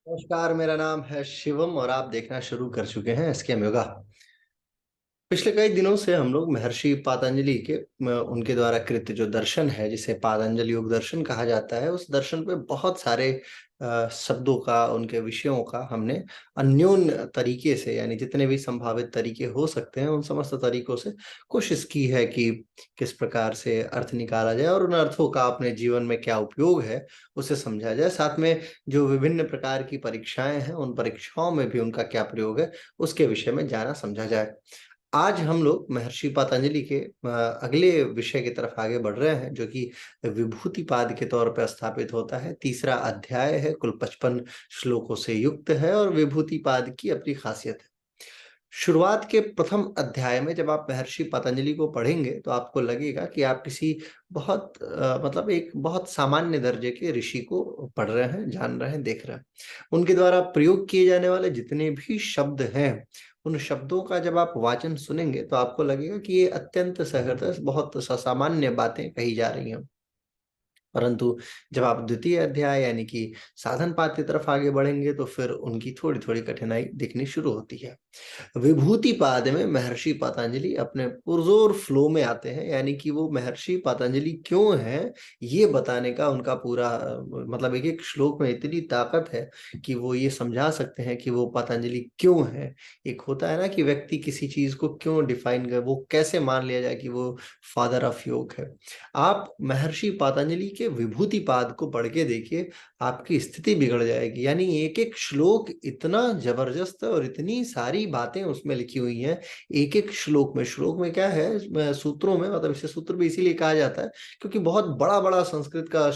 नमस्कार, मेरा नाम है शिवम और आप देखना शुरू कर चुके हैं एसकेएम योगा। पिछले कई दिनों से हम लोग महर्षि पातंजलि के उनके द्वारा कृत जो दर्शन है, जिसे पातंजलि योग दर्शन कहा जाता है, उस दर्शन पे बहुत सारे शब्दों का, उनके विषयों का हमने अन्योन तरीके से, यानी जितने भी संभावित तरीके हो सकते हैं उन समस्त तरीकों से कोशिश की है कि किस प्रकार से अर्थ निकाला जाए और उन अर्थों का अपने जीवन में क्या उपयोग है उसे समझा जाए। साथ में जो विभिन्न प्रकार की परीक्षाएं हैं, उन परीक्षाओं में भी उनका क्या प्रयोग है उसके विषय में जाना समझा जाए। आज हम लोग महर्षि पतंजलि के अगले विषय की तरफ आगे बढ़ रहे हैं, जो कि विभूतिपाद के तौर पर स्थापित होता है। तीसरा अध्याय है, कुल 55 श्लोकों से युक्त है और विभूतिपाद की अपनी खासियत है। शुरुआत के प्रथम अध्याय में जब आप महर्षि पतंजलि को पढ़ेंगे तो आपको लगेगा कि आप किसी बहुत मतलब एक बहुत सामान्य दर्जे के ऋषि को पढ़ रहे हैं, जान रहे हैं, देख रहे हैं। उनके द्वारा प्रयोग किए जाने वाले जितने भी शब्द हैं, उन शब्दों का जब आप वाचन सुनेंगे तो आपको लगेगा कि ये अत्यंत सहृदय, बहुत सामान्य बातें कही जा रही हैं। परंतु जब आप द्वितीय अध्याय यानी कि साधन पाठ की तरफ आगे बढ़ेंगे तो फिर उनकी थोड़ी थोड़ी कठिनाई दिखनी शुरू होती है। विभूतिपाद में महर्षि पतंजलि अपने पुरजोर फ्लो में आते हैं, यानी कि वो महर्षि पतंजलि क्यों हैं ये बताने का उनका पूरा मतलब एक एक श्लोक में इतनी ताकत है कि वो ये समझा सकते हैं कि वो पतंजलि क्यों है। एक होता है ना कि व्यक्ति किसी चीज को क्यों डिफाइन करे, वो कैसे मान लिया जाए कि वो फादर ऑफ योग है। आप महर्षि पतंजलि के विभूतिपाद को पढ़ के देखिए, आपकी स्थिति बिगड़ जाएगी। यानी एक एक श्लोक इतना जबरदस्त है और इतनी सारी बातें उसमें लिखी हुई हैं। एक एक श्लोक में क्या है, सूत्रों में, मतलब इसे सूत्र भी इसीलिए कहा जाता है क्योंकि बहुत बड़ा बड़ा संस्कृत का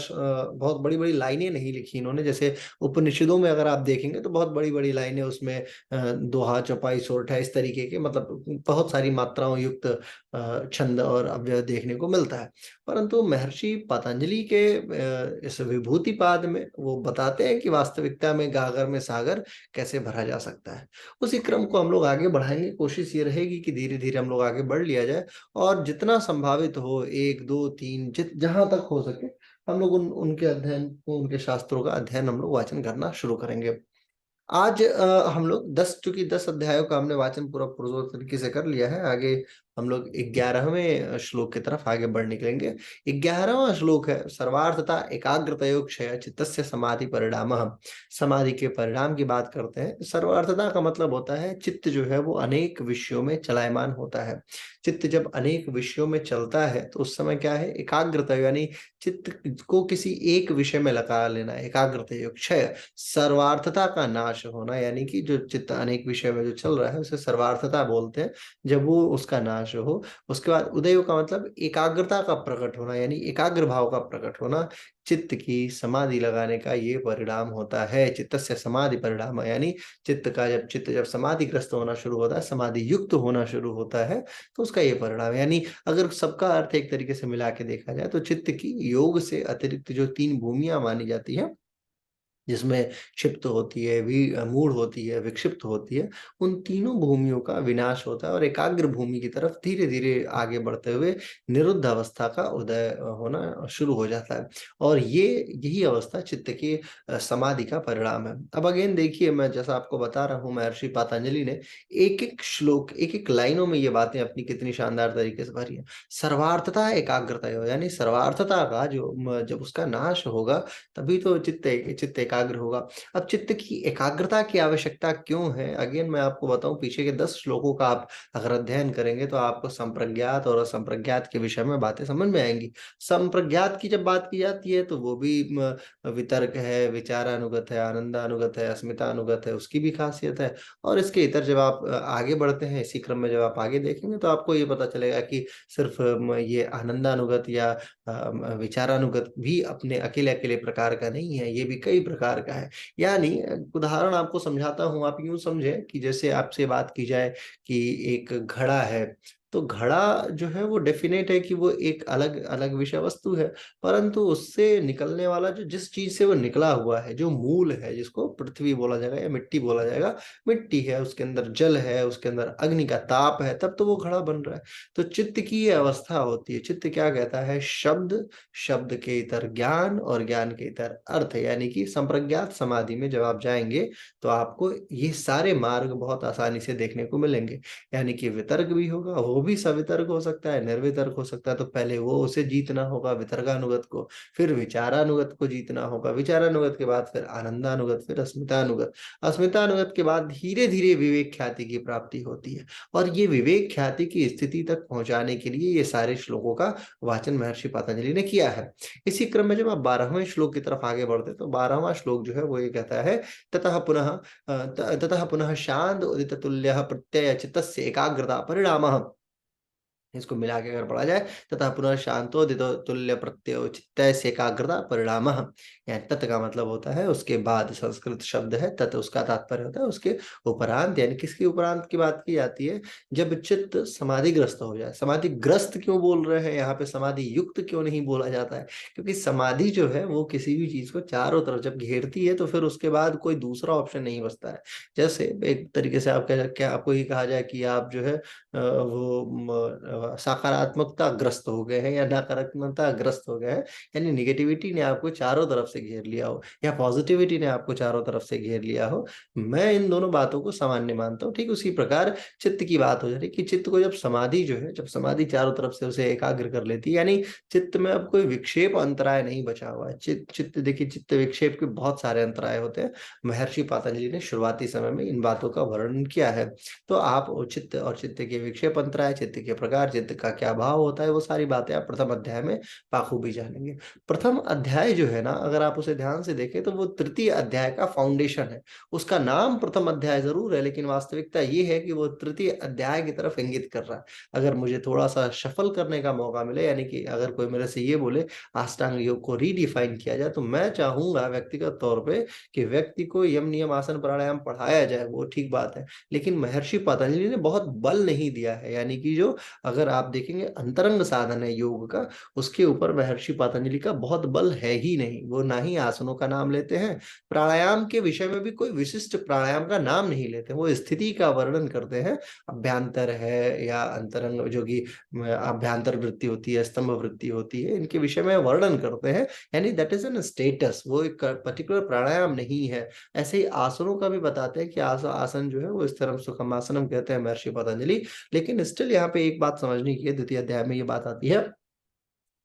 बहुत बड़ी बड़ी लाइनें नहीं लिखी इन्होंने। जैसे उपनिषदों में अगर आप देखेंगे तो बहुत बड़ी बड़ी लाइनें उसमें, दोहा, चौपाई, सोरठा, इस तरीके के, मतलब बहुत सारी मात्राओं युक्त छंद और अव्यय देखने को मिलता है। परंतु महर्षि पतंजलि के इस विभूतिपाद में वो बताते हैं कि वास्तविकता में गागर में सागर कैसे भरा जा सकता है। उसी क्रम को हम लोग आगे बढ़ाएंगे। कोशिश ये रहेगी कि धीरे धीरे हम लोग आगे बढ़ लिया जाए और जितना संभावित हो, एक दो तीन, जहां तक हो सके हम लोग उनके अध्ययन को, उनके शास्त्रों का अध्ययन हम लोग वाचन करना शुरू करेंगे। आज हम लोग 10, चूंकि 10 अध्यायों का हमने वाचन पूरा पुरजोर तरीके से कर लिया है, आगे हम लोग 11वें श्लोक की तरफ आगे बढ़ निकलेंगे। 11वां श्लोक है, सर्वार्थता एकाग्रतयो क्षय चित्तस्य समाधि परिणामः। समाधि के परिणाम की बात करते हैं। सर्वार्थता का मतलब होता है चित्त जो है वो अनेक विषयों में चलायमान होता है। चित्त जब अनेक विषयों में चलता है तो उस समय क्या है, एकाग्रता, यानी चित्त को किसी एक विषय में लगा लेना, एकाग्रतयो क्षय। सर्वार्थता का नाश होना, यानी कि जो चित्त अनेक विषय में जो चल रहा है उसे सर्वार्थता बोलते हैं। जब वो उसका नाश हो, उसके बाद उदय का मतलब एकाग्रता का प्रकट होना, यानी एकाग्र भाव का प्रकट होना। चित्त की समाधि लगाने का ये परिणाम होता है, चित्त से समाधि परिणाम, यानी चित्त जब समाधिग्रस्त होना शुरू होता है, समाधि युक्त होना शुरू होता है, तो उसका ये परिणाम है। यानी अगर सबका अर्थ एक तरीके से मिला के देखा जाए तो चित्त की योग से अतिरिक्त जो 3 भूमियां मानी जाती हैं, जिसमें क्षिप्त होती है, मूढ़ होती है, विक्षिप्त होती है, उन तीनों भूमियों का विनाश होता है और एकाग्र भूमि की तरफ धीरे धीरे आगे बढ़ते हुए निरुद्ध अवस्था का उदय होना शुरू हो जाता है। और ये यही अवस्था चित्त की समाधि का परिणाम है। अब अगेन देखिए, मैं जैसा आपको बता रहा हूँ, महर्षि पतंजलि ने एक एक श्लोक, एक एक लाइनों में ये बातें अपनी कितनी शानदार तरीके से भरी है। सर्वार्थता एकाग्रता, यानी सर्वार्थता का जो जब उसका नाश होगा तभी तो चित्त एकाग्र होगा। अब चित्त की एकाग्रता की आवश्यकता क्यों है, अगेन मैं आपको बताऊं, पीछे के 10 श्लोकों का आप अगर अध्ययन करेंगे तो आपको संप्रज्ञात और असंप्रज्ञात के विषय में बातें समझ में आएंगी। संप्रज्ञात की जब बात की जाती है तो वो भी वितर्क है, विचारानुगत है, आनंदानुगत है, अस्मितानुगत है, उसकी भी खासियत है। और इसके इतर जब आप आगे बढ़ते हैं, इसी क्रम में जब आप आगे देखेंगे तो आपको ये पता चलेगा कि सिर्फ ये आनंदानुगत या विचारानुगत भी अपने अकेले अकेले प्रकार का नहीं है, ये भी कई प्रकार का है। यानी उदाहरण आपको समझाता हूँ, आप यूं समझे कि जैसे आपसे बात की जाए कि एक घड़ा है, तो घड़ा जो है वो डेफिनेट है कि वो एक अलग अलग विषय वस्तु है, परंतु उससे निकलने वाला जो जिस चीज से वो निकला हुआ है, जो मूल है, जिसको पृथ्वी बोला जाएगा या मिट्टी बोला जाएगा, मिट्टी है, उसके अंदर जल है, उसके अंदर अग्नि का ताप है, तब तो वो घड़ा बन रहा है। तो चित्त की ये अवस्था होती है। चित्त क्या कहता है? शब्द, शब्द के इतर ज्ञान और ज्ञान के इतर अर्थ, यानी कि संप्रज्ञात समाधि में जब आप जाएंगे तो आपको ये सारे मार्ग बहुत आसानी से देखने को मिलेंगे। यानी कि वितर्क भी होगा, वो भी सवितर्क हो सकता है, निर्वितर्क हो सकता है, तो पहले वो उसे जीतना होगा वितर्कानुगत को, फिर विचारानुगत को जीतना होगा, विचारानुगत के बाद फिर आनंदानुगत, फिर अस्मितानुगत, अस्मितानुगत के बाद धीरे धीरे विवेक ख्याति की प्राप्ति होती है। और ये विवेक ख्याति की स्थिति तक पहुंचाने के लिए ये सारे श्लोकों का वाचन महर्षि पतंजलि ने किया है। इसी क्रम में जब आप 12वें श्लोक की तरफ आगे बढ़ते तो 12वां श्लोक जो है वो ये कहता है, ततः पुनः शांत उदित तुल्य प्रत्यय चित्तस्य एकाग्रता परिणामः। इसको मिला के अगर पढ़ा जाए, तथा पुनः शांतो दितो तुल्य प्रत्ययो चित्तय से एकाग्रता परिणाम। यहाँ तत् का मतलब होता है उसके बाद, संस्कृत शब्द है तत्, उसका तात्पर्य होता है उसके उपरांत, यानी किसके उपरांत की बात की जाती है? जब चित्त समाधिग्रस्त हो जाए। समाधिग्रस्त क्यों बोल रहे हैं यहाँ पे, समाधि युक्त क्यों नहीं बोला जाता है? क्योंकि समाधि जो है वो किसी भी चीज को चारों तरफ जब घेरती है तो फिर उसके बाद कोई दूसरा ऑप्शन नहीं बचता है। जैसे एक तरीके से आप क्या आपको ये कहा जाए कि आप जो है सकारात्मकता ग्रस्त हो गए हैं या नकारात्मकता ग्रस्त हो गए हैं, यानी निगेटिविटी ने आपको चारों तरफ से घेर लिया हो या पॉजिटिविटी ने आपको चारों तरफ से घेर लिया हो। मैं इन दोनों बातों को सामान्य मानता हूँ। ठीक उसी प्रकार चित्त की बात हो जा रही कि चित्त को जब समाधि जो है, जब समाधि चारों तरफ से उसे एकाग्र कर लेती है, यानी चित्त में अब कोई विक्षेप अंतराय नहीं बचा हुआ है। चित्त देखिए, चित्त विक्षेप के बहुत सारे अंतराय होते हैं। महर्षि पतंजलि ने शुरुआती समय में इन बातों का वर्णन किया है। तो आप चित्त और चित्त के विक्षेप अंतराय, चित्त के प्रकार, चित्त का क्या भाव होता है, वो सारी बातें आप प्रथम अध्याय में बाखूबी जानेंगे। प्रथम अध्याय जो है ना, अगर आप उसे ध्यान से देखें तो वो तृतीय अध्याय का फाउंडेशन है। उसका नाम प्रथम अध्याय जरूर है, लेकिन वास्तविकता ये है कि वो तृतीय अध्याय की तरफ इंगित कर रहा है। अगर मुझे थोड़ा सा शफल करने का मौका मिले, यानी कि अगर कोई मेरे से ये बोले अष्टांग योग को रीडिफाइन किया जाए, तो मैं चाहूंगा व्यक्तिगत तौर पे कि व्यक्ति को यम नियम आसन प्राणायाम पढ़ाया जाए, वो ठीक बात है, लेकिन महर्षि पतंजलि ने बहुत बल नहीं दिया है। यानी कि जो, अगर आप देखेंगे अंतरंग साधन है योग का, उसके ऊपर महर्षि पतंजलि का बहुत बल है ही नहीं। वो ना ही आसनों का नाम लेते हैं, प्राणायाम के विषय में भी कोई विशिष्ट प्राणायाम का नाम नहीं लेते, वो स्थिति का वर्णन करते हैं। अभ्यांतर है या अंतरंग, जो कि अभ्यांतर वृत्ति होती है, स्तंभ वृत्ति होती है, इनके विषय में वर्णन करते हैं। यानी दैट इज एन स्टेटस, वो एक पर्टिकुलर प्राणायाम नहीं है। ऐसे ही आसनों का भी बताते हैं कि आसन जो है वो इस तरह सुखमासनम कहते हैं महर्षि पतंजलि। लेकिन स्टिल यहाँ पे एक बात समझने की है, द्वितीय अध्याय में ये बात आती है,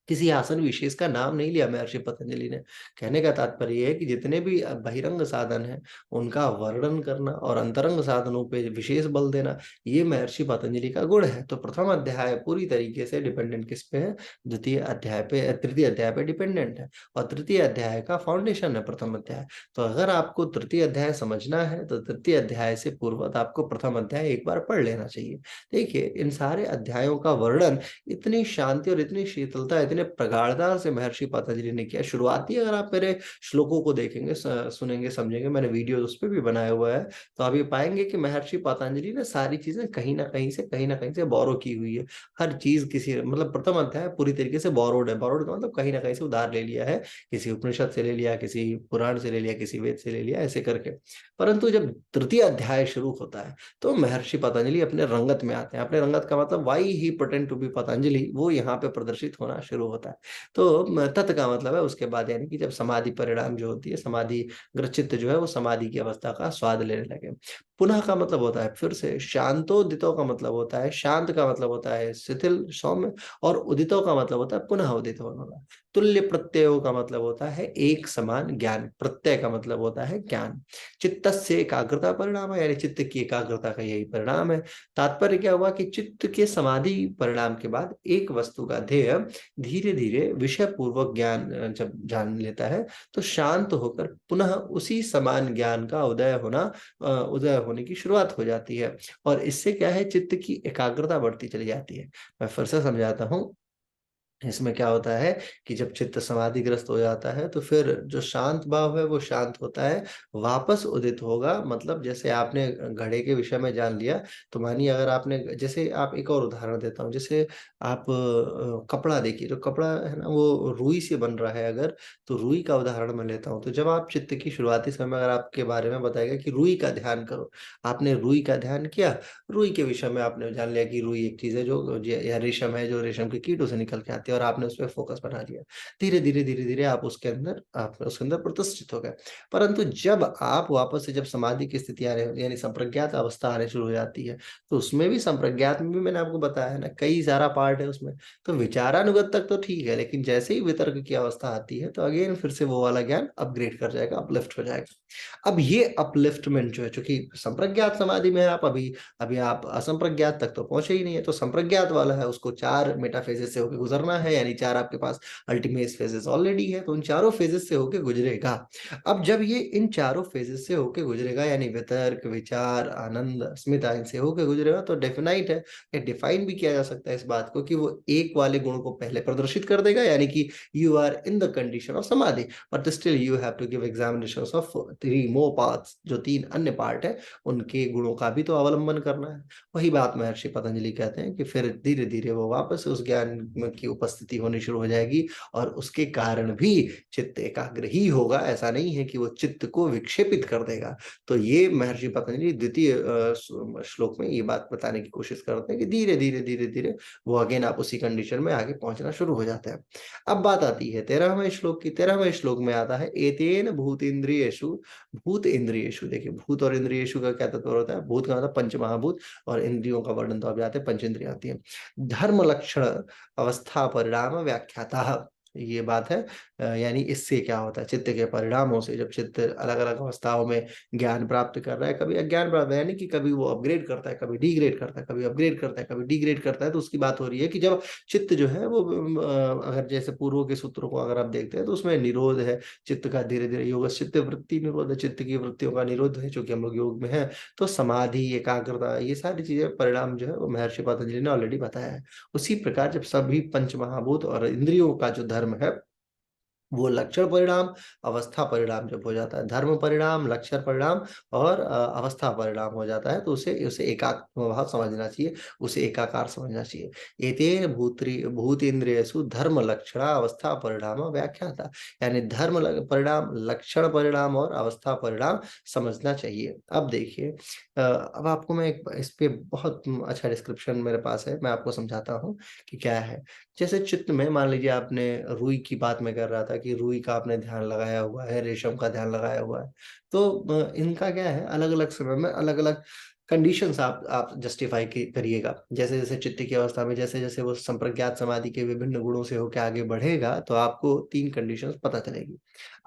किसी आसन विशेष का नाम नहीं लिया महर्षि पतंजलि ने। कहने का तात्पर्य ये है कि जितने भी बहिरंग साधन हैं उनका वर्णन करना और अंतरंग साधनों पे विशेष बल देना, ये महर्षि पतंजलि का गुण है। तो प्रथम अध्याय पूरी तरीके से डिपेंडेंट किस पे है? द्वितीय अध्याय पे, तृतीय अध्याय पे डिपेंडेंट है, और तृतीय अध्याय का फाउंडेशन है प्रथम अध्याय। तो अगर आपको तृतीय अध्याय समझना है तो तृतीय अध्याय से पूर्वत आपको प्रथम अध्याय एक बार पढ़ लेना चाहिए। देखिए, इन सारे अध्यायों का वर्णन इतनी शांति और इतनी शीतलता, इतने प्रगाढ़ता से महर्षि पतंजलि ने किया। शुरुआती अगर आप मेरे श्लोकों को देखेंगे, सुनेंगे, समझेंगे, मैंने वीडियो उस पर भी बनाया हुआ है, तो आप ये पाएंगे कि महर्षि पतंजलि ने सारी चीजें कहीं ना कहीं से बोरो की हुई है। हर चीज किसी, मतलब प्रथम अध्याय पूरी तरीके से बोरोड है। बोरोड का मतलब कहीं ना कहीं से उधार ले लिया है, किसी उपनिषद से ले लिया, किसी पुराण से ले लिया, किसी वेद से ले लिया, ऐसे करके। परंतु जब तृतीय अध्याय शुरू होता है तो महर्षि पतंजलि अपने रंगत में आते हैं। अपने रंगत का मतलब why he pretend to be Patanjali, वो यहाँ पे प्रदर्शित होना शुरू होता है। तो तत् का मतलब है उसके बाद, यानी कि जब समाधि परिणाम जो होती है, समाधि ग्रचित जो है वो समाधि की अवस्था का स्वाद लेने लगे। पुनः का मतलब होता है फिर से, शांतोदितो का मतलब होता है, शांत का मतलब होता है शिथिल सौम्य, और उदितो का मतलब होता है पुनः उदित होना। तुल्य प्रत्ययों का मतलब होता है एक समान ज्ञान, प्रत्यय का मतलब होता है ज्ञान। चित्त से एकाग्रता परिणाम है, यानी चित्त की एकाग्रता का यही परिणाम है। तात्पर्य क्या हुआ कि चित्त के समाधि परिणाम के बाद एक वस्तु का ध्येय धीरे धीरे विषय पूर्वक ज्ञान जब जान लेता है, तो शांत होकर पुनः उसी समान ज्ञान का उदय होने की शुरुआत हो जाती है। और इससे क्या है, चित्त की एकाग्रता बढ़ती चली जाती है। मैं फिर से समझाता हूँ इसमें क्या होता है कि जब चित्त समाधिग्रस्त हो जाता है तो फिर जो शांत भाव है वो शांत होता है, वापस उदित होगा। मतलब जैसे आपने घड़े के विषय में जान लिया, तो मानिए अगर आपने, जैसे आप, एक और उदाहरण देता हूँ, जैसे आप कपड़ा देखिए, जो कपड़ा है ना वो रुई से बन रहा है अगर, तो रुई का उदाहरण मैं लेता हूँ। तो जब आप चित्त की शुरुआती समय अगर आपके बारे में बताएगा कि रुई का ध्यान करो, आपने रुई का ध्यान किया, रुई के विषय में आपने जान लिया कि रुई एक चीज है या रेशम है जो रेशम के कीटों से निकल के आती है, और आपने उस पर फोकस बना लिया। धीरे धीरे आप उसके अंदर प्रतिष्ठित हो गए। परंतु जब आप वापस से, जब समाधि की स्थिति आने, यानी संप्रज्ञात अवस्था आने शुरू हो जाती है, तो उसमें भी, संप्रज्ञात में भी मैंने आपको बताया है ना, कई सारा पार्ट है उसमें। तो विचारानुगत तक तो ठीक है, लेकिन जैसे ही वितर्क की अवस्था आती है तो अगेन फिर से वो वाला ज्ञान अपग्रेड कर जाएगा, अपलिफ्ट हो जाएगा। अब ये अपलिफ्टमेंट जो है, चूंकि संप्रज्ञात समाधि में है आप अभी, अभी आप असंप्रज्ञात तक तो पहुंचे ही नहीं है, तो संप्रज्ञात वाला है उसको 4 मेटाफेजेस से होकर गुजरना है, यानी 4 आपके पास अल्टीमेट फेजेस ऑलरेडी है, तो उन चारों फेजेस से होकर गुजरेगा। अब जब ये इन चारों फेजेस से होकर गुजरेगा, यानी वितर्क, विचार, आनंद, अस्मिता, इनसे होकर गुजरेगा, तो डेफिनाइट है, या डिफाइन भी किया जा सकता है इस बात को, कि वो एक वाले गुण को पहले प्रदर्शित कर देगा, यानी कि you are in the condition of samadhi, but still you have to give examination of 3 more parts, जो 3 अन्य पार्ट है उनके गुणों का भी तो अवलंबन करना है। वही बात महर्षि पतंजलि कहते हैं कि फिर धीरे धीरे वो वापस उस ज्ञान की उपस्थिति होनी शुरू हो जाएगी, और उसके कारण भी चित्त एकाग्र ही होगा। ऐसा नहीं है कि वो चित्त को विक्षेपित कर देगा। तो ये महर्षि पतंजलि द्वितीय श्लोक में ये बात बताने की कोशिश करते हैं कि धीरे धीरे धीरे धीरे वो अगेन आप उसी कंडीशन में आगे पहुंचना शुरू हो जाते हैं। अब बात आती है 13वें श्लोक की। 13वें श्लोक में आता है एतेन भूतेन्द्रियेषु, भूत इंद्रियेषु। देखिए, भूत और इंद्रियेषु का क्या तत्व होता है? भूत का मतलब पंच महाभूत, और इंद्रियों का वर्णन तो अब जाते हैं, पंच इंद्रियां आती है। धर्म लक्षण अवस्था परिणाम व्याख्याता, ये बात है। यानी इससे क्या होता है, चित्त के परिणामों से, जब चित्त अलग अलग अवस्थाओं में ज्ञान प्राप्त कर रहा है, कभी अज्ञान प्राप्त है, यानी कि कभी वो अपग्रेड करता है, कभी डिग्रेड करता है, कभी अपग्रेड करता है, कभी डिग्रेड करता है, तो उसकी बात हो रही है कि जब चित्त जो है वो अगर जैसे पूर्व के सूत्रों को अगर आप देखते हैं तो उसमें निरोध है चित्त का, धीरे धीरे योग चित्त वृत्ति निरोध है, चित्त की वृत्तियों का निरोध है, जो कि हम लोग योग में है। तो समाधि, एकाग्रता, ये सारी चीजें परिणाम जो है वो महर्षि पतंजलि ने ऑलरेडी बताया है। उसी प्रकार जब सभी पंच महाभूत और इंद्रियों का जो धर्म है वो लक्षण परिणाम, अवस्था परिणाम जब हो जाता है, धर्म परिणाम, लक्षण परिणाम और अवस्था परिणाम हो जाता है, तो उसे उसे एकात्म भाव समझना चाहिए, उसे एकाकार समझना चाहिए। एतेन भूत इंद्रियसु धर्म लक्षण अवस्था परिणाम व्याख्याता, यानी परिणाम, लक्षण परिणाम और अवस्था परिणाम समझना चाहिए। अब देखिए, अब आपको मैं इस पे बहुत अच्छा डिस्क्रिप्शन मेरे पास है, मैं आपको समझाता हूँ कि क्या है। जैसे चित्त में मान लीजिए आपने रुई की बात मैं कर रहा था कि रुई का आपने ध्यान लगाया हुआ है, रेशम का ध्यान लगाया हुआ है। तो इनका क्या है, अलग अलग समय में अलग अलग कंडीशंस आप जस्टिफाई करिएगा। जैसे जैसे चित्त की अवस्था में जैसे जैसे वो संप्रज्ञात समाधि के विभिन्न गुणों से होकर आगे बढ़ेगा, तो आपको 3 कंडीशंस पता चलेगी।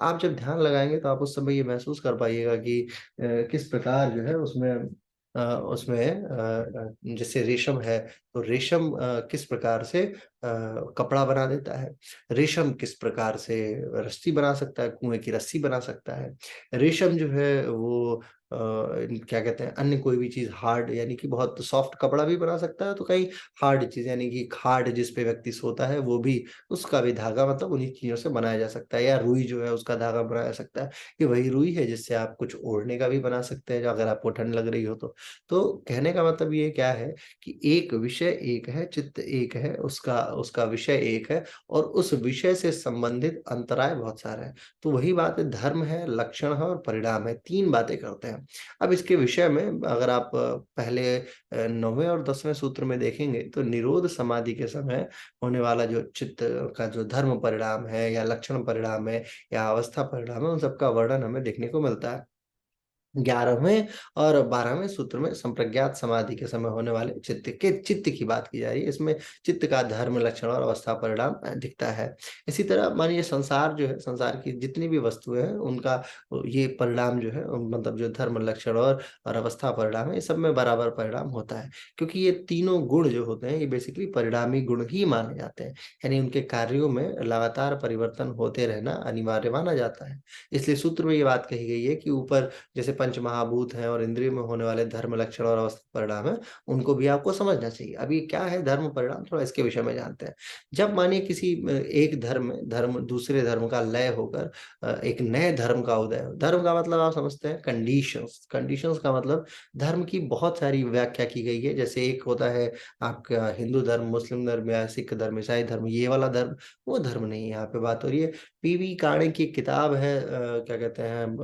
आप जब ध्यान लगाएंगे तो आप उस समय ये महसूस कर पाइएगा कि किस प्रकार जो है जैसे रेशम है, तो रेशम किस प्रकार से कपड़ा बना देता है, रेशम किस प्रकार से रस्सी बना सकता है, कुएं की रस्सी बना सकता है, रेशम जो है वो क्या कहते हैं, अन्य कोई भी चीज हार्ड, यानी कि बहुत सॉफ्ट कपड़ा भी बना सकता है, तो कहीं हार्ड चीज, यानी कि खाट जिस पे व्यक्ति सोता है वो भी, उसका भी धागा मतलब उन्हीं चीजों से बनाया जा सकता है। या रुई जो है उसका धागा बनाया जा सकता है, ये वही रुई है जिससे आप कुछ ओढ़ने का भी बना सकते हैं, जो अगर आपको ठंड लग रही हो तो कहने का मतलब ये क्या है कि एक विषय एक है, चित्त एक है, उसका उसका विषय एक है, और उस विषय से संबंधित अंतराय बहुत सारे हैं। तो वही बात है, धर्म है, लक्षण है और परिणाम है, 3 बातें करते हैं। अब इसके विषय में अगर आप पहले 9वें और 10वें सूत्र में देखेंगे, तो निरोध समाधि के समय होने वाला जो चित्त का जो धर्म परिणाम है, या लक्षण परिणाम है, या अवस्था परिणाम है, उन सबका वर्णन हमें देखने को मिलता है। 11वें और 12वें सूत्र में संप्रज्ञात समाधि के समय होने वाले चित्त की बात की जा रही है। इसमें चित्त का धर्म, लक्षण और अवस्था परिणाम दिखता है। इसी तरह मानिए संसार जो है, संसार की जितनी भी वस्तुएं हैं उनका ये परिणाम जो है, मतलब जो धर्म, लक्षण और अवस्था परिणाम है, ये सब में बराबर परिणाम होता है। क्योंकि ये तीनों गुण जो होते हैं ये बेसिकली परिणामी गुण ही माने जाते हैं, यानी उनके कार्यों में लगातार परिवर्तन होते रहना अनिवार्य माना जाता है। इसलिए सूत्र में ये बात कही गई है कि ऊपर जैसे पंच महाभूत हैं और इंद्रियों में होने वाले धर्म लक्षण और अवस्था परिणाम है, उनको भी आपको समझना चाहिए। अब ये क्या है धर्म परिणाम, थोड़ा इसके विषय में जानते हैं। जब मानिए किसी एक धर्म दूसरे धर्म का लय होकर एक नए धर्म का उदय हो। धर्म का मतलब आप समझते हैं कंडीशंस, कंडीशंस का मतलब धर्म की बहुत सारी व्याख्या की गई है। जैसे एक होता है आपका हिंदू धर्म, मुस्लिम धर्म या सिख धर्म, ईसाई धर्म, ये वाला धर्म, वो धर्म नहीं है यहाँ पे बात हो रही है। पीवी काणे की एक किताब है क्या कहते हैं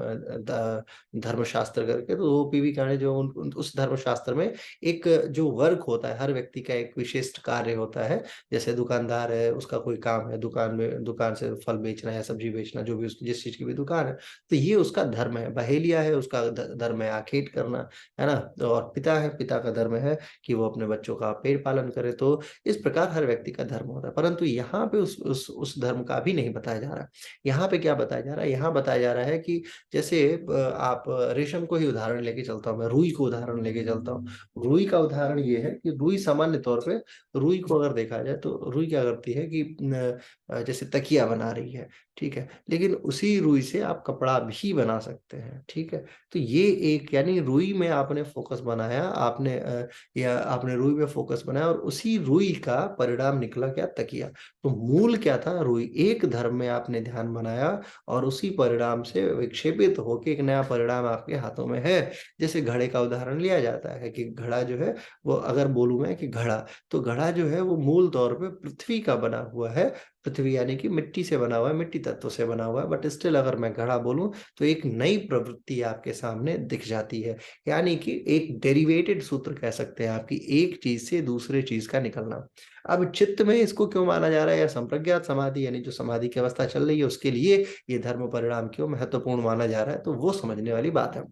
धर्मशास्त्र करके, तो वो पीवी काणे जो उस धर्मशास्त्र में एक जो वर्क होता है, हर व्यक्ति का एक विशिष्ट कार्य होता है। जैसे दुकानदार है, उसका कोई काम है, दुकान से फल बेचना है, सब्जी बेचना, जो भी उसकी जिस चीज की भी दुकान है, तो ये उसका धर्म है। बहेलिया है, उसका धर्म है आखेट करना, है ना। और पिता है, पिता का धर्म है कि वो अपने बच्चों का पेट पालन करे। तो इस प्रकार हर व्यक्ति का धर्म होता है, परंतु यहाँ पे उस धर्म का भी नहीं बताया जा रहा। यहाँ पे क्या बताया जा रहा है, यहाँ बताया जा रहा है कि जैसे आप रेशम को ही उदाहरण लेके चलता हूँ, मैं रुई को उदाहरण लेके चलता हूँ। रुई का उदाहरण ये है कि रुई सामान्य तौर पे, रुई को अगर देखा जाए तो रुई क्या करती है कि जैसे तकिया बना रही है, ठीक है, लेकिन उसी रुई से आप कपड़ा भी बना सकते हैं, ठीक है। तो ये एक, यानी रुई में आपने फोकस बनाया, या आपने रुई में फोकस बनाया और उसी रुई का परिणाम निकला क्या, तकिया। तो मूल क्या था, रुई। एक धर्म में आपने ध्यान बनाया और उसी परिणाम से विक्षेपित होकर एक नया परिणाम आपके हाथों में है। जैसे घड़े का उदाहरण लिया जाता है कि घड़ा जो है वो, अगर बोलूं मैं कि घड़ा, तो घड़ा जो है वो मूल तौर पे पृथ्वी का बना हुआ है। पृथ्वी यानी कि मिट्टी से बना हुआ है, मिट्टी तत्व से बना हुआ है, बट स्टिल अगर मैं घड़ा बोलूं तो एक नई प्रवृत्ति आपके सामने दिख जाती है। यानी कि एक डेरिवेटेड सूत्र कह सकते हैं आपकी, एक चीज से दूसरे चीज का निकलना। अब चित्त में इसको क्यों माना जा रहा है, या संप्रज्ञात समाधि यानी जो समाधि की अवस्था चल रही है उसके लिए ये धर्म परिणाम क्यों महत्वपूर्ण माना जा रहा है, तो वो समझने वाली बात है।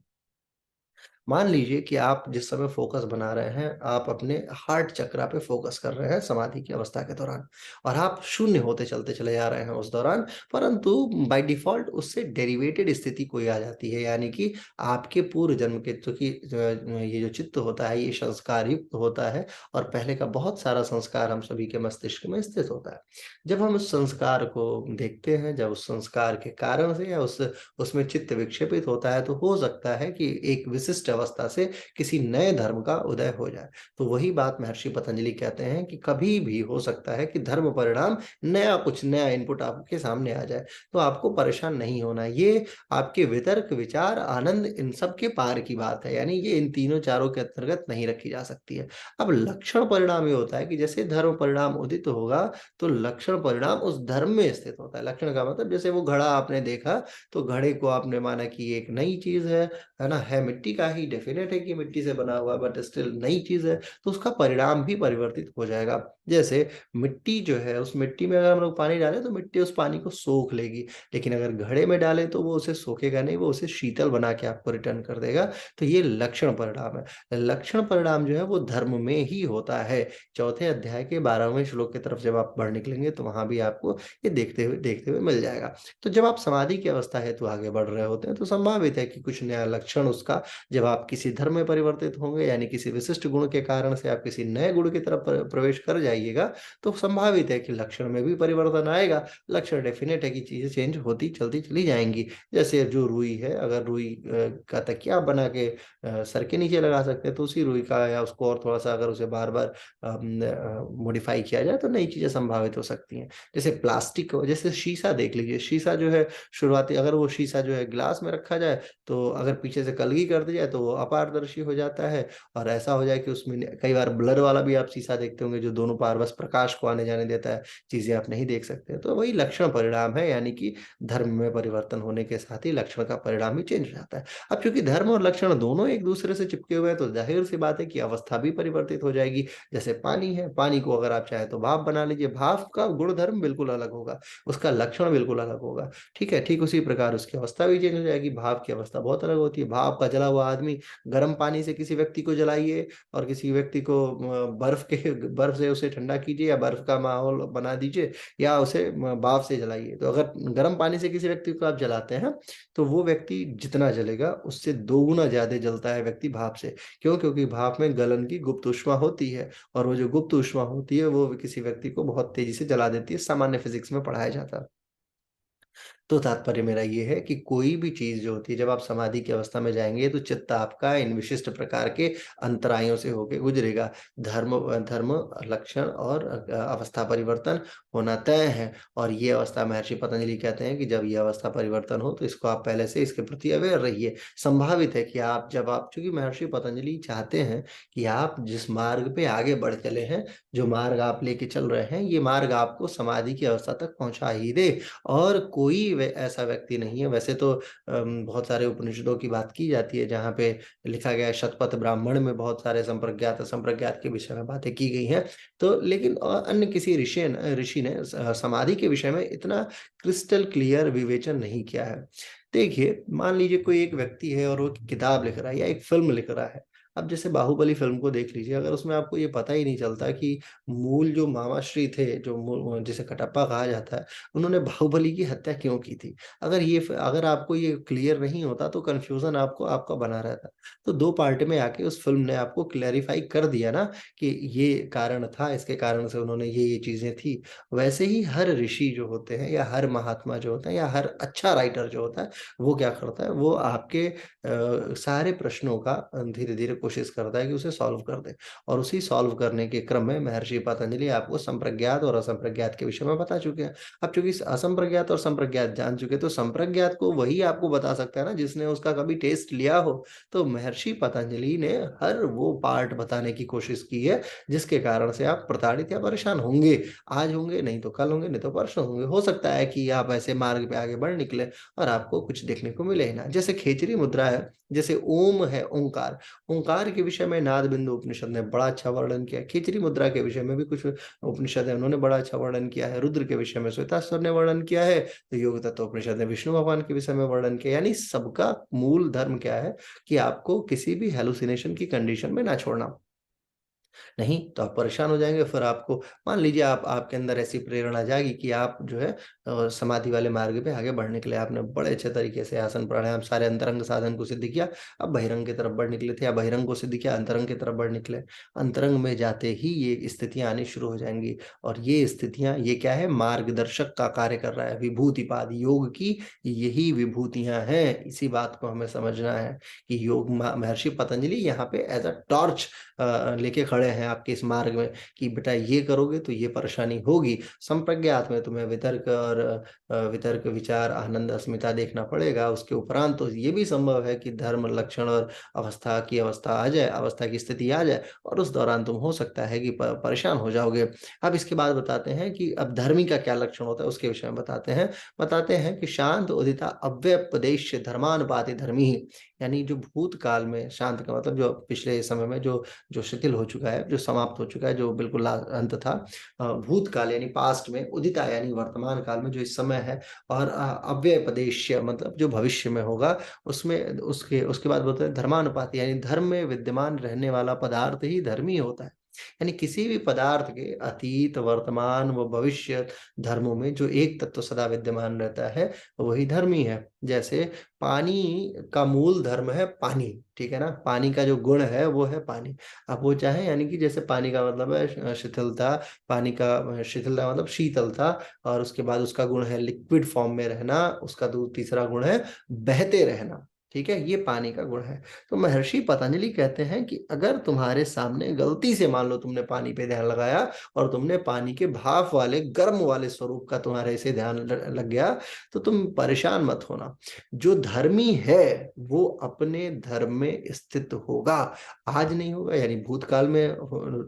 मान लीजिए कि आप जिस समय फोकस बना रहे हैं, आप अपने हार्ट चक्रा पे फोकस कर रहे हैं समाधि की अवस्था के दौरान, और आप शून्य होते चलते चले जा रहे हैं उस दौरान, परंतु बाय डिफॉल्ट उससे डेरिवेटेड स्थिति कोई आ जाती है। यानी कि आपके पूर्व जन्म के, चूंकि ये जो चित्त होता है ये संस्कार युक्त होता है, और पहले का बहुत सारा संस्कार हम सभी के मस्तिष्क में स्थित होता है। जब हम उस संस्कार को देखते हैं, जब उस संस्कार के कारण से या उसमें चित्त विक्षेपित होता है, तो हो सकता है कि एक विशिष्ट अवस्था से किसी नए धर्म का उदय हो जाए। तो वही बात महर्षि पतंजलि कहते हैं कि कभी भी हो सकता है कि धर्म परिणाम नया, कुछ नया इनपुट आपके सामने आ जाए, तो आपको परेशान नहीं होना। ये आपके वितर्क, विचार, आनंद, इन सब के पार की बात है, यानी ये इन तीनों चारों के अंतर्गत नहीं रखी जा सकती है। अब लक्षण परिणाम ये होता है कि जैसे धर्म परिणाम उदित होगा, तो लक्षण परिणाम उस धर्म में स्थित होता है। लक्षण का मतलब, जैसे वो घड़ा आपने देखा, तो घड़े को आपने माना कि एक नई चीज है ना, है मिट्टी का ही, डेफिनेट है कि मिट्टी से बना हुआ, बट स्टिल नई चीज है, तो उसका परिणाम भी परिवर्तित हो जाएगा। जैसे मिट्टी जो है, उस मिट्टी में अगर हम लोग पानी डालें तो मिट्टी उस पानी को सोख लेगी, लेकिन अगर घड़े में डालें तो वो उसे सोखेगा नहीं, वो उसे शीतल बना के आपको रिटर्न कर देगा। तो ये लक्षण परिणाम है। लक्षण परिणाम जो है वो धर्म में ही होता है। चौथे अध्याय के 12वें श्लोक की तरफ जब आप बढ़ निकलेंगे तो वहां भी आपको ये देखते हुए मिल जाएगा। तो जब आप समाधि की अवस्था हेतु आगे बढ़ रहे होते हैं, तो संभावित है कि कुछ नया लक्षण उसका, जब आप किसी धर्म में परिवर्तित होंगे, यानी किसी विशिष्ट गुण के कारण से आप किसी नए गुण की तरफ प्रवेश कर जाइएगा, तो संभावित है कि लक्षण में भी परिवर्तन आएगा। लक्षण डेफिनेट है कि चीजें चेंज होती चलती चली जाएंगी। जैसे जो रुई है, अगर रुई का तकिया बना के सर के नीचे लगा सकते हैं, तो उसी रुई का, या उसको और थोड़ा सा अगर उसे बार बार मॉडिफाई किया जाए, तो नई चीजें संभावित हो सकती हैं। जैसे प्लास्टिक, जैसे शीशा देख लीजिए, शीशा जो है शुरुआती, अगर वो शीशा जो है ग्लास में रखा जाए, तो अगर पीछे से कलगी कर दी जाए तो वो अपारदर्शी हो जाता है, और ऐसा हो जाए कि उसमें कई बार ब्लर वाला भी आप शीशा देखते होंगे, जो दोनों पार बस प्रकाश को आने जाने देता है, चीजें आप नहीं देख सकते। तो वही लक्षण परिणाम है, यानी कि धर्म में परिवर्तन होने के साथ ही लक्षण का परिणाम भी चेंज हो जाता है। अब चूंकि धर्म और लक्षण दोनों एक दूसरे से चिपके हुए हैं, तो जाहिर सी बात है कि अवस्था भी परिवर्तित हो जाएगी। जैसे पानी है, पानी को अगर आप चाहे तो भाप बना लीजिए, भाप का गुण धर्म बिल्कुल अलग होगा, उसका लक्षण बिल्कुल अलग होगा, ठीक है। ठीक उसी प्रकार उसकी अवस्था भी चेंज हो जाएगी। भाप की अवस्था बहुत अलग होती है। भाप का जला हुआ आदमी, गर्म पानी से किसी व्यक्ति को जलाइए और किसी व्यक्ति को बर्फ से उसे ठंडा कीजिए, या बर्फ का माहौल बना दीजिए, या उसे भाप से जलाइए। तो अगर गर्म पानी से किसी व्यक्ति को आप जलाते हैं, तो वो व्यक्ति जितना जलेगा उससे 2 गुना ज्यादा जलता है व्यक्ति भाप से। क्यों? क्योंकि भाप में गलन की गुप्त ऊष्मा होती है, और वो जो गुप्त ऊष्मा होती है वो किसी व्यक्ति को बहुत तेजी से जला देती है, सामान्य फिजिक्स में पढ़ाया जाता है। तो तात्पर्य मेरा ये है कि कोई भी चीज़ जो होती है, जब आप समाधि की अवस्था में जाएँगे तो चित्त आपका इन विशिष्ट प्रकार के अंतरायों से होके गुज़रेगा। धर्म, लक्षण और अवस्था परिवर्तन होना तय है, और ये अवस्था महर्षि पतंजलि कहते हैं कि जब ये अवस्था परिवर्तन हो तो इसको आप पहले से इसके प्रति अवेयर रहिए। संभावित है कि आप चूँकि महर्षि पतंजलि चाहते हैं कि आप जिस मार्ग पे आगे बढ़ चले हैं, जो मार्ग आप लेके चल रहे हैं, ये मार्ग आपको समाधि की अवस्था तक पहुँचा ही दे। और कोई ऐसा व्यक्ति नहीं है, वैसे तो बहुत सारे उपनिषदों की बात की जाती है जहाँ पे लिखा गया है, शतपथ ब्राह्मण में बहुत सारे संप्रज्ञात असंप्रज्ञात के विषय में बातें की गई हैं। तो लेकिन अन्य किसी ऋषि ने समाधि के विषय में इतना क्रिस्टल क्लियर विवेचन नहीं किया है। देखिए, मान लीजिए कोई एक व्यक्ति है और वो किताब लिख रहा है या एक फ़िल्म लिख रहा है। अब जैसे बाहुबली फ़िल्म को देख लीजिए, अगर उसमें आपको ये पता ही नहीं चलता कि मूल जो मामाश्री थे, जिसे कटप्पा कहा जाता है, उन्होंने बाहुबली की हत्या क्यों की थी? अगर आपको ये क्लियर नहीं होता तो कन्फ्यूज़न आपको आपका बना रहता। तो 2 पार्ट में आके उस फ़िल्म ने आपको क्लैरिफ़ाई कर दिया ना कि ये कारण था, इसके कारण से उन्होंने ये चीज़ें थी। वैसे ही हर ऋषि जो होते हैं या हर महात्मा जो होता है या हर अच्छा राइटर जो होता है, वो क्या करता है, वो आपके सारे प्रश्नों का धीरे-धीरे कोशिश करता है कि उसे सॉल्व कर दे। और उसी सॉल्व करने के क्रम में महर्षि पतंजलि आपको संप्रज्ञात और असंप्रज्ञात के विषय में बता चुके हैं। अब चूँकि असंप्रज्ञात और संप्रज्ञात जान चुके हैं, तो संप्रज्ञात को वही आपको बता सकता है ना जिसने उसका कभी टेस्ट लिया हो। तो महर्षि पतंजलि ने हर वो पार्ट बताने की कोशिश की है जिसके कारण से आप प्रताड़ित या परेशान होंगे। आज होंगे, नहीं तो कल होंगे, नहीं तो परसों होंगे। हो सकता है कि आप ऐसे मार्ग पे आगे बढ़ निकले और आपको कुछ देखने को मिले ही ना। जैसे खेचरी मुद्रा है, जैसे ओम है, ओंकार। ओंकार के विषय में नादबिंदु उपनिषद ने बड़ा अच्छा वर्णन किया है। खिचड़ी मुद्रा के विषय में भी कुछ उपनिषद है, उन्होंने बड़ा अच्छा वर्णन किया है। रुद्र के विषय में श्वेताश्वर ने वर्णन किया है, तो योग तत्व उपनिषद ने विष्णु भगवान के विषय में वर्णन किया। यानी सबका मूल धर्म क्या है कि आपको किसी भी हैलुसिनेशन की कंडीशन में ना छोड़ना। नहीं तो आप परेशान हो जाएँगे, फिर आपको मान लीजिए आप आपके अंदर ऐसी प्रेरणा जागी कि आप जो है समाधि वाले मार्ग पे आगे बढ़ने के लिए आपने बड़े अच्छे तरीके से आसन प्राणायाम सारे अंतरंग साधन को सिद्ध किया। अब बहिरंग की तरफ बढ़ निकले थे, या बहिरंग को सिद्ध किया, अंतरंग की तरफ बढ़ निकले। अंतरंग में जाते ही ये स्थितियाँ आनी शुरू हो जाएँगी, और ये स्थितियाँ ये क्या है, मार्गदर्शक का कार्य कर रहा है। विभूतिपाद योग की यही विभूतियाँ हैं, इसी बात को हमें समझना है कि योग महर्षि पतंजलि यहाँ पे एज़ अ टॉर्च लेके खड़े हैं आपके इस मार्ग में कि बेटा ये करोगे तो ये परेशानी होगी। संप्रज्ञात में तुम्हें वितर्क और वितर्क, विचार, आनंद, अस्मिता देखना पड़ेगा। उसके उपरांत तो ये भी संभव है कि धर्म, लक्षण और अवस्था आ जाए, अवस्था की स्थिति आ जाए, और उस दौरान तुम हो सकता है कि प परेशान हो जाओगे। अब इसके बाद बताते हैं कि अब धर्मी का क्या लक्षण होता है, उसके विषय में बताते हैं। बताते हैं कि शांत उदिता अव्यपदेश्य धर्मानुपाति धर्मी। यानी जो भूतकाल में, शांत का मतलब जो पिछले समय में जो शिथिल हो चुका है, जो समाप्त हो चुका है, जो बिल्कुल अंत था। भूतकाल यानी पास्ट में, उदिता यानी वर्तमान काल में जो इस समय है, और अव्यपदेश्य मतलब जो भविष्य में होगा, उसमें उसके उसके बाद बोलते हैं धर्मानुपाती, यानी धर्म में विद्यमान रहने वाला पदार्थ ही धर्मी होता है। यानी किसी भी पदार्थ के अतीत, वर्तमान व भविष्य धर्मों में जो एक तत्व सदा विद्यमान रहता है, वही धर्मी है। जैसे पानी का मूल धर्म है पानी, ठीक है ना? पानी का जो गुण है वो है पानी। अब वो चाहे, यानी कि जैसे पानी का मतलब है शिथिलता, पानी का शिथिलता मतलब शीतलता, और उसके बाद उसका गुण है लिक्विड फॉर्म में रहना, उसका तीसरा गुण है बहते रहना। ठीक है? ये पानी का गुण है। तो महर्षि पतंजलि कहते हैं कि अगर तुम्हारे सामने गलती से मान लो तुमने पानी पे ध्यान लगाया और तुमने पानी के भाप वाले, गर्म वाले स्वरूप का तुम्हारे से ध्यान लग गया, तो तुम परेशान मत होना। जो धर्मी है वो अपने धर्म में स्थित होगा। आज नहीं होगा, यानी भूतकाल में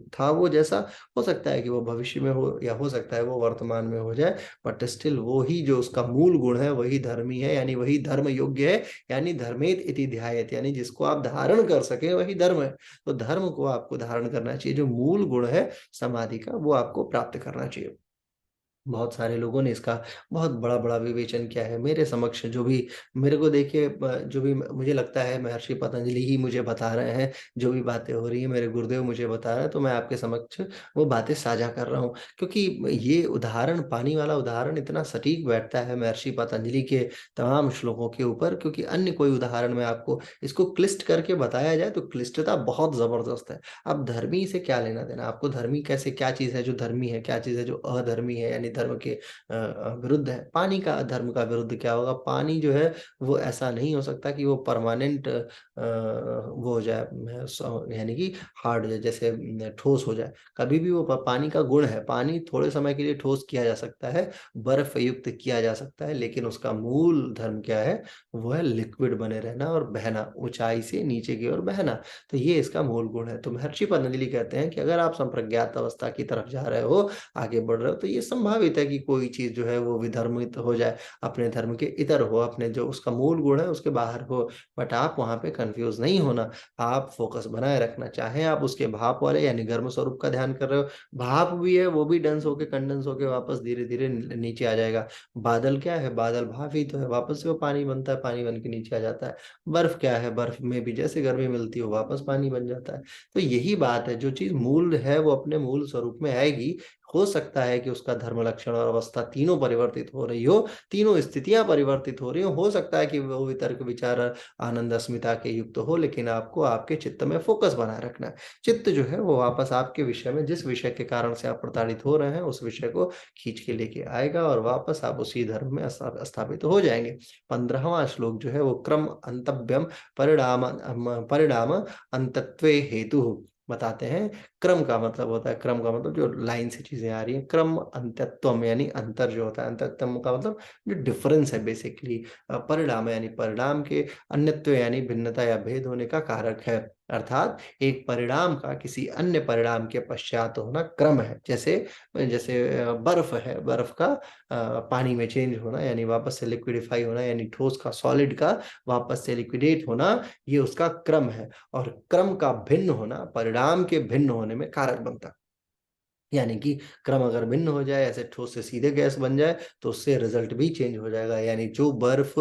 था वो जैसा, हो सकता है कि वो भविष्य में हो, या हो सकता है वो वर्तमान में हो जाए, बट स्टिल वो ही जो उसका मूल गुण है वही धर्मी है, यानी वही धर्म योग्य है। यानी धर्मेत इति ध्यायेत, यानी जिसको आप धारण कर सके वही धर्म है। तो धर्म को आपको धारण करना चाहिए, जो मूल गुण है समाधि का वो आपको प्राप्त करना चाहिए। बहुत सारे लोगों ने इसका बहुत बड़ा-बड़ा विवेचन किया है। मेरे समक्ष जो भी मेरे को देखिए, जो भी मुझे लगता है महर्षि पतंजलि ही मुझे बता रहे हैं, जो भी बातें हो रही हैं मेरे गुरुदेव मुझे बता रहे हैं, तो मैं आपके समक्ष वो बातें साझा कर रहा हूँ। क्योंकि ये उदाहरण, पानी वाला उदाहरण इतना सटीक बैठता है महर्षि पतंजलि के तमाम श्लोकों के ऊपर, क्योंकि अन्य कोई उदाहरण में आपको इसको क्लिष्ट करके बताया जाए तो क्लिष्टता बहुत ज़बरदस्त है। अब धर्मी से क्या लेना-देना? आपको धर्मी कैसे, क्या चीज़ है जो धर्मी है, क्या चीज़ है जो अधर्मी है, यानी धर्म के विरुद्ध है। पानी का धर्म का विरुद्ध क्या होगा? पानी जो है वो ऐसा नहीं हो सकता कि वो परमानेंट वो हो जाए, यानी कि हार्ड हो जाए, जैसे ठोस हो जाए। कभी भी वो पानी का गुण है, पानी थोड़े समय के लिए ठोस किया जा सकता है, बर्फ युक्त किया जा सकता है, लेकिन उसका मूल धर्म क्या है? वो है लिक्विड बने रहना और बहना, ऊंचाई से नीचे की ओर बहना। तो ये इसका मूल गुण है। तो महर्षि पतंजलि कहते हैं कि अगर आप संप्रज्ञात अवस्था की तरफ जा रहे हो, आगे बढ़ रहे हो, तो ये संभावित है कि कोई चीज जो है वो विधर्मित हो जाए, अपने धर्म के इतर हो, अपने जो उसका मूल गुण है उसके बाहर हो। बट आप वहां पे कंफ्यूज नहीं होना, आप फोकस बनाए रखना। चाहे आप उसके भाप वाले यानी गर्म स्वरूप का ध्यान कर रहे हो, भाप भी है, वो भी डेंस होके कंडेंस होके वापस धीरे धीरे नीचे आ जाएगा। बादल क्या है? बादल भाप ही तो है, वापस से वो पानी बनता है, पानी बन के नीचे आ जाता है। बर्फ क्या है? बर्फ में भी जैसे गर्मी मिलती है, वो वापस पानी बन जाता है। तो यही बात है, जो चीज मूल है वो अपने मूल स्वरूप में आएगी। हो सकता है कि उसका धर्म लक्षण और अवस्था तीनों परिवर्तित हो रही हो, तीनों स्थितियां परिवर्तित हो रही हो सकता है कि वो वितर्क विचार आनंद अस्मिता के युक्त हो, लेकिन आपको आपके चित्त में फोकस बनाए रखना है। चित्त जो है वो वापस आपके विषय में, जिस विषय के कारण से आप प्रताड़ित हो रहे हैं, उस विषय को खींच के लेके आएगा और वापस आप उसी धर्म में स्थापित हो जाएंगे। 15वां श्लोक जो है वो क्रम अंतव्यम परिणाम परिणाम अंतत्वे हेतु बताते हैं। क्रम का मतलब होता है, क्रम का मतलब जो लाइन से चीजें आ रही हैं, क्रम अंत्यत्वम यानी अंतर जो होता है, अंत्यत्वम का मतलब जो डिफरेंस है बेसिकली। परिणाम यानी परिणाम के, अन्यत्व यानी भिन्नता या भेद होने का कारक है। अर्थात एक परिणाम का किसी अन्य परिणाम के पश्चात होना क्रम है। जैसे जैसे बर्फ है, बर्फ का पानी में चेंज होना यानी वापस से लिक्विडिफाई होना, यानी ठोस का सॉलिड का वापस से लिक्विडेट होना, ये उसका क्रम है। और क्रम का भिन्न होना परिणाम के भिन्न होने में कारक बनता। यानी कि क्रम अगर भिन्न हो जाए, ऐसे ठोस से सीधे गैस बन जाए, तो उससे रिजल्ट भी चेंज हो जाएगा। यानी जो बर्फ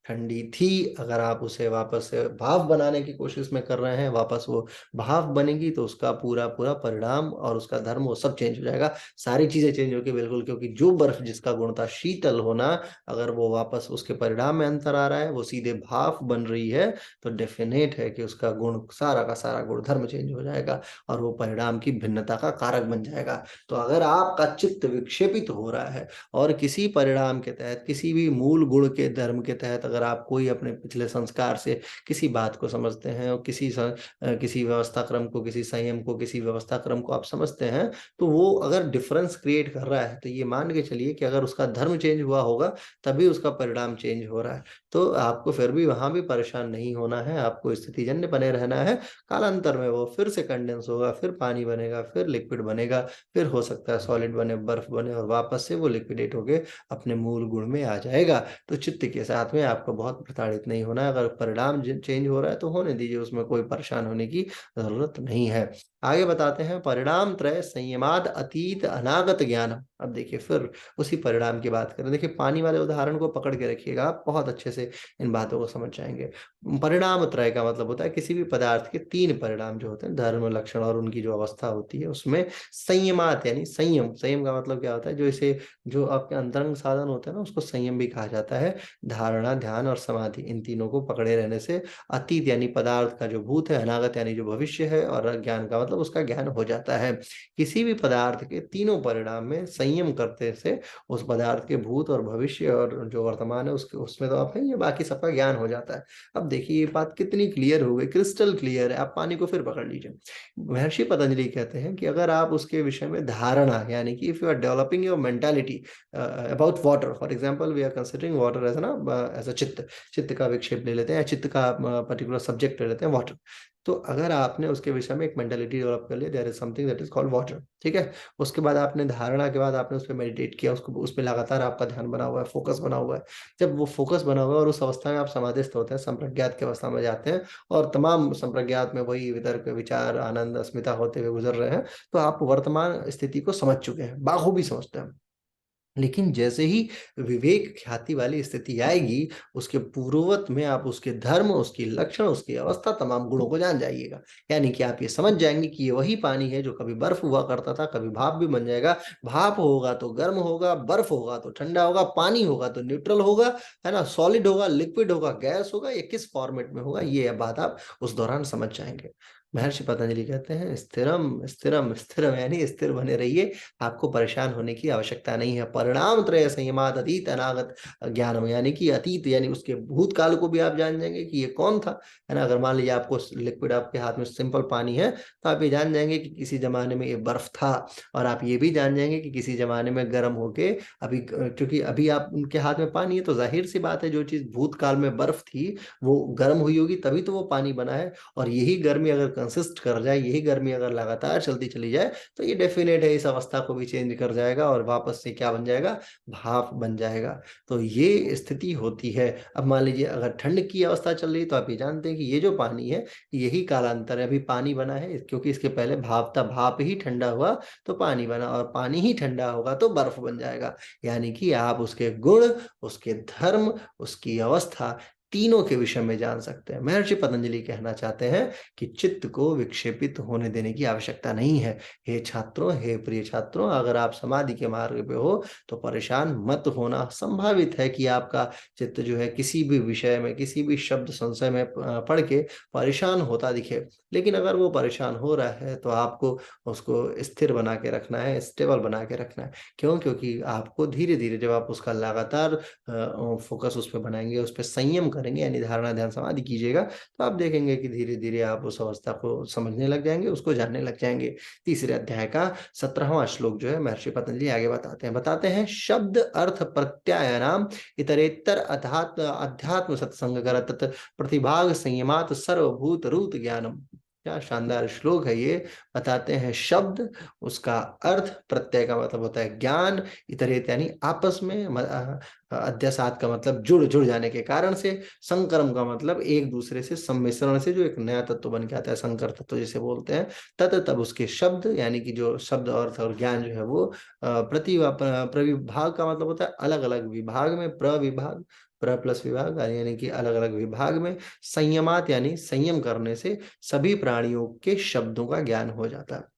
ठंडी थी, अगर आप उसे वापस से भाप बनाने की कोशिश में कर रहे हैं, वापस वो भाप बनेगी, तो उसका पूरा पूरा परिणाम और उसका धर्म वो सब चेंज हो जाएगा। सारी चीजें चेंज होगी बिल्कुल, क्योंकि जो बर्फ जिसका गुण था शीतल होना, अगर वो वापस उसके परिणाम में अंतर आ रहा है, वो सीधे भाप बन रही है, तो डेफिनेट है कि उसका गुण, सारा का सारा गुण धर्म चेंज हो जाएगा और वो परिणाम की भिन्नता का कारक बन जाएगा। तो अगर आपका चित्त विक्षेपित हो रहा है और किसी परिणाम के तहत, किसी भी मूल गुण के धर्म के तहत, अगर आप कोई अपने पिछले संस्कार से किसी बात को समझते हैं और किसी व्यवस्था क्रम को, किसी संयम को, किसी व्यवस्था क्रम को आप समझते हैं, तो वो अगर डिफरेंस क्रिएट कर रहा है, तो ये मान के चलिए कि अगर उसका धर्म चेंज हुआ होगा, तभी उसका परिणाम चेंज हो रहा है। तो आपको फिर भी वहां भी परेशान नहीं होना है, आपको स्थितिजन्य बने रहना है। कालांतर में वो फिर से कंडेंस होगा, फिर पानी बनेगा, फिर लिक्विड बनेगा, फिर हो सकता है सॉलिड बने, बर्फ बने, और वापस से वो लिक्विडेट होके अपने मूल गुण में आ जाएगा। तो चित्त के साथ में आपको बहुत प्रताड़ित नहीं होना है। अगर परिणाम चेंज हो रहा है तो होने दीजिए, उसमें कोई परेशान होने की जरूरत नहीं है। आगे बताते हैं, परिणाम त्रय संयमाद अतीत अनागत ज्ञान। अब देखिए फिर उसी परिणाम की बात करें। देखिए पानी वाले उदाहरण को पकड़ के रखिएगा, आप बहुत अच्छे से इन बातों को समझ जाएंगे। परिणाम त्रय का मतलब होता है किसी भी पदार्थ के तीन परिणाम जो होते हैं, धर्म लक्षण और उनकी जो अवस्था होती है, उसमें संयमात यानी संयम, संयम का मतलब क्या होता है, जो इसे, जो आपके अंतरंग साधन होते हैं ना, उसको संयम भी कहा जाता है। धारणा, ध्यान और समाधि, इन तीनों को पकड़े रहने से अतीत यानी पदार्थ का जो भूत है, अनागत यानी जो भविष्य है, और ज्ञान का मतलब उसका ज्ञान हो जाता है। किसी भी पदार्थ के तीनों परिणाम में संयम करते से उस पदार्थ के भूत और भविष्य और जो वर्तमान है उसके, उसमें तो आप है, ये बाकी सबका ज्ञान हो जाता है। अब देखिए ये बात कितनी क्लियर हो गई, क्रिस्टल क्लियर है। आप पानी को फिर पकड़ लीजिए। महर्षि पतंजलि कहते हैं कि अगर आप उसके विषय में धारणा, यानी कि if you are developing your mentality about water, for example we are considering water as ना, एज अ चित्त, चित्त का विक्षेप ले लेते हैं, चित्त का पर्टिकुलर सब्जेक्ट ले लेते हैं वाटर। तो अगर आपने उसके विषय में एक मेंटालिटी डेवलप कर लिया, there is something that is called water, ठीक है। उसके बाद आपने धारणा के बाद आपने उस पर मेडिटेट किया, उसको उस पर लगातार आपका ध्यान बना हुआ है, फोकस बना हुआ है। जब वो फोकस बना हुआ है और उस अवस्था में आप समाधिस्थ होते हैं, संप्रज्ञात की अवस्था में जाते हैं, और तमाम संप्रज्ञात में वही वितर्क विचार आनंद अस्मिता होते हुए गुजर रहे हैं, तो आप वर्तमान स्थिति को समझ चुके हैं, बाखूबी समझते हैं। लेकिन जैसे ही विवेक ख्याति वाली स्थिति आएगी, उसके पूर्ववत में आप उसके धर्म, उसकी लक्षण, उसकी अवस्था, तमाम गुणों को जान जाइएगा। यानी कि आप ये समझ जाएंगे कि ये वही पानी है जो कभी बर्फ हुआ करता था, कभी भाप भी बन जाएगा। भाप होगा तो गर्म होगा, बर्फ होगा तो ठंडा होगा, पानी होगा तो न्यूट्रल होगा, है ना, सॉलिड होगा, लिक्विड होगा, गैस होगा, ये किस फॉर्मेट में होगा, ये बात आप उस दौरान समझ जाएंगे। महर्षि पतंजलि कहते हैं स्थिरम स्थिरम स्थिरम, यानी स्थिर बने रहिए, आपको परेशान होने की आवश्यकता नहीं है। परिणाम त्रय संयमात अतीत अनागत ज्ञानम, यानी कि अतीत यानी उसके भूतकाल को भी आप जान जाएंगे कि ये कौन था, है ना। अगर मान लीजिए आपको लिक्विड आपके हाथ में सिंपल पानी है, तो आप ये जान जाएंगे कि किसी जमाने में ये बर्फ था, और आप ये भी जान जाएंगे कि किसी जमाने में गर्म होके अभी, क्योंकि अभी आप उनके हाथ में पानी है, तो जाहिर सी बात है जो चीज भूतकाल में बर्फ थी वो गर्म हुई होगी, तभी तो वो पानी बना है। और यही गर्मी अगर कंसिस्ट कर जाए, यही गर्मी अगर लगातार चलती चली जाए, तो ये डेफिनेट है इस अवस्था को भी चेंज कर जाएगा और वापस से क्या बन जाएगा, भाप बन जाएगा। तो ये स्थिति होती है। अब मान लीजिए अगर ठंड की अवस्था चल रही है, तो आप ये जानते हैं कि ये जो पानी है यही कालांतर है, अभी पानी बना है क्योंकि इसके पहले भाप था, भाप ही ठंडा हुआ तो पानी बना, और पानी ही ठंडा होगा तो बर्फ बन जाएगा। यानी कि आप उसके गुण, उसके धर्म, उसकी अवस्था, तीनों के विषय में जान सकते हैं। महर्षि पतंजलि कहना चाहते हैं कि चित्त को विक्षेपित होने देने की आवश्यकता नहीं है। हे छात्रों, हे प्रिय छात्रों, अगर आप समाधि के मार्ग पे हो तो परेशान मत होना। संभावित है कि आपका चित्त जो है किसी भी विषय में, किसी भी शब्द संशय में पढ़ के परेशान होता दिखे, लेकिन अगर वो परेशान हो रहा है तो आपको उसको स्थिर बना के रखना है, स्टेबल बना के रखना है। क्यों? क्योंकि आपको धीरे धीरे जब आप उसका लगातार फोकस उस पर बनाएंगे, उस पर संयम करेंगे, यानी धारणा ध्यान समाधि कीजिएगा, तो आप देखेंगे कि धीरे धीरे आप उस अवस्था को समझने लग जाएंगे, उसको जानने लग जाएंगे। तीसरे अध्याय का 17वां श्लोक जो है महर्षि पतंजलि आगे बताते हैं शब्द अर्थ प्रत्यायनाम इतरेतर अध्यात्म अध्यात्म सत्संग करत प्रतिभाग संयमात सर्वभूत रूत ज्ञानम। क्या शानदार श्लोक है ये। बताते हैं शब्द, उसका अर्थ, प्रत्यय का मतलब होता है ज्ञान, इतरेत यानी आपस में, अध्यासात का मतलब जुड़ जुड़ जाने के कारण से, संकरम का मतलब एक दूसरे से सम्मिश्रण से जो एक नया तत्व बन के आता है, संकर तत्व जिसे बोलते हैं। तब उसके शब्द, यानी कि जो शब्द अर्थ और ज्ञान जो है वो प्रविभाग का मतलब होता है अलग अलग विभाग में, प्रविभाग, प्र प्लस विभाग यानी कि अलग अलग विभाग में, संयमात यानी संयम करने से सभी प्राणियों के शब्दों का ज्ञान हो जाता है।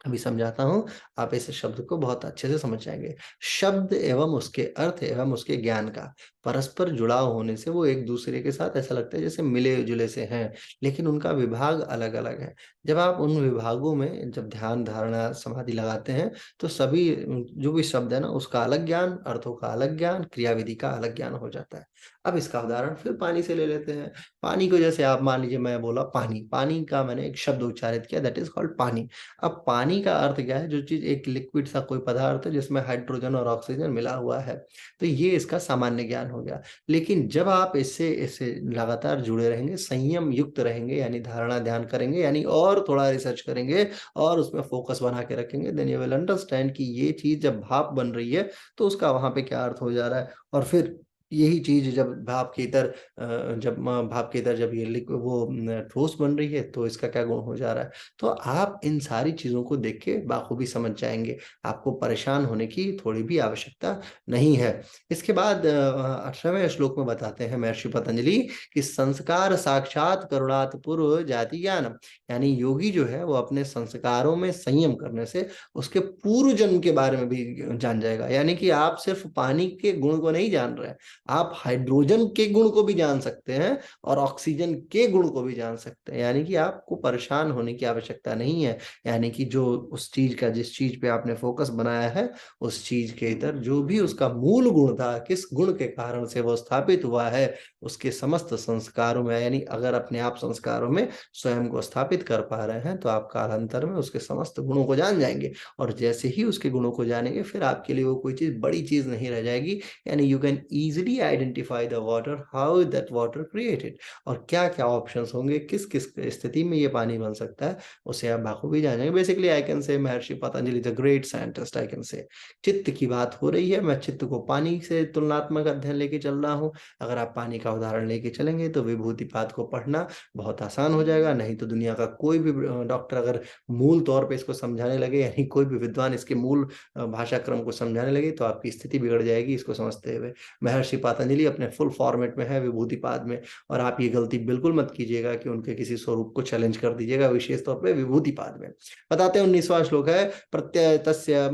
अभी समझाता हूं, आप इस शब्द को बहुत अच्छे से समझ जाएंगे। शब्द एवं उसके अर्थ एवं उसके ज्ञान का परस्पर जुड़ाव होने से वो एक दूसरे के साथ ऐसा लगता है जैसे मिले जुले से हैं, लेकिन उनका विभाग अलग अलग है। जब आप उन विभागों में जब ध्यान धारणा समाधि लगाते हैं, तो सभी जो भी शब्द है ना, उसका अलग ज्ञान, अर्थों का अलग ज्ञान, क्रियाविधि का अलग ज्ञान हो जाता है। अब इसका उदाहरण फिर पानी से ले लेते हैं। पानी को जैसे आप मान लीजिए, मैं बोला पानी, पानी का मैंने एक शब्द उच्चारित किया, दैट इज कॉल्ड पानी। अब पानी का अर्थ क्या है? जो चीज एक लिक्विड सा कोई पदार्थ है जिसमें हाइड्रोजन और ऑक्सीजन मिला हुआ है, तो ये इसका सामान्य ज्ञान हो गया। लेकिन जब आप इससे इससे लगातार जुड़े रहेंगे, संयम युक्त रहेंगे, यानी धारणा ध्यान करेंगे, यानी और थोड़ा रिसर्च करेंगे और उसमें फोकस बना के रखेंगे, देन यू विल अंडरस्टैंड कि ये चीज जब भाप बन रही है तो उसका वहां पे क्या अर्थ हो जा रहा है। और फिर यही चीज जब भाप के इधर भाप के इधर जब ये ठोस बन रही है तो इसका क्या गुण हो जा रहा है। तो आप इन सारी चीजों को देख के बाखूबी समझ जाएंगे, आपको परेशान होने की थोड़ी भी आवश्यकता नहीं है। इसके बाद 18वें श्लोक में बताते हैं महर्षि पतंजलि कि संस्कार साक्षात करुणात पूर्व जाति ज्ञानम, यानी योगी जो है वो अपने संस्कारों में संयम करने से उसके पूर्व जन्म के बारे में भी जान जाएगा। यानी कि आप सिर्फ पानी के गुण को नहीं जान रहे, आप हाइड्रोजन के गुण को भी जान सकते हैं और ऑक्सीजन के गुण को भी जान सकते हैं। यानी कि आपको परेशान होने की आवश्यकता नहीं है। यानी कि जो उस चीज का, जिस चीज पे आपने फोकस बनाया है, उस चीज के इधर जो भी उसका मूल गुण था, किस गुण के कारण से वो स्थापित हुआ है, उसके समस्त संस्कारों में, यानी अगर अपने आप संस्कारों में स्वयं को स्थापित कर पा रहे हैं तो आप कालांतर में उसके समस्त गुणों को जान जाएंगे। और जैसे ही उसके गुणों को जानेंगे, फिर आपके लिए वो कोई चीज बड़ी चीज नहीं रह जाएगी। यानी you can easily identify the water, how that water created, और क्या क्या ऑप्शंस होंगे, किस किस स्थिति में ये पानी बन सकता है, उसे आप बाखूबी जान जाएंगे। Basically I can say Maharshi Patanjali the great scientist, I can say. चित्त की बात हो रही है, मैं चित्त को पानी से तुलनात्मक अध्ययन लेके चल रहा हूँ। अगर आप पानी का उदाहरण लेके चलेंगे तो विभूतिपाद को पढ़ना बहुत आसान हो जाएगा। नहीं तो दुनिया का कोई भी डॉक्टर अगर मूल तौर पे इसको समझाने लगे, यानी कोई भी विद्वान इसके मूल भाषा क्रम को समझाने लगे, तो आपकी स्थिति बिगड़ जाएगी इसको समझते हुए। महर्षि पतंजलि अपने फुल फॉर्मेट में है विभूतिपाद में, और आप ये गलती बिल्कुल मत कीजिएगा कि उनके किसी स्वरूप को चैलेंज कर दीजिएगा, विशेष तौर पे विभूतिपाद में। बताते हैं 19वां श्लोक है, प्रत्ययस्य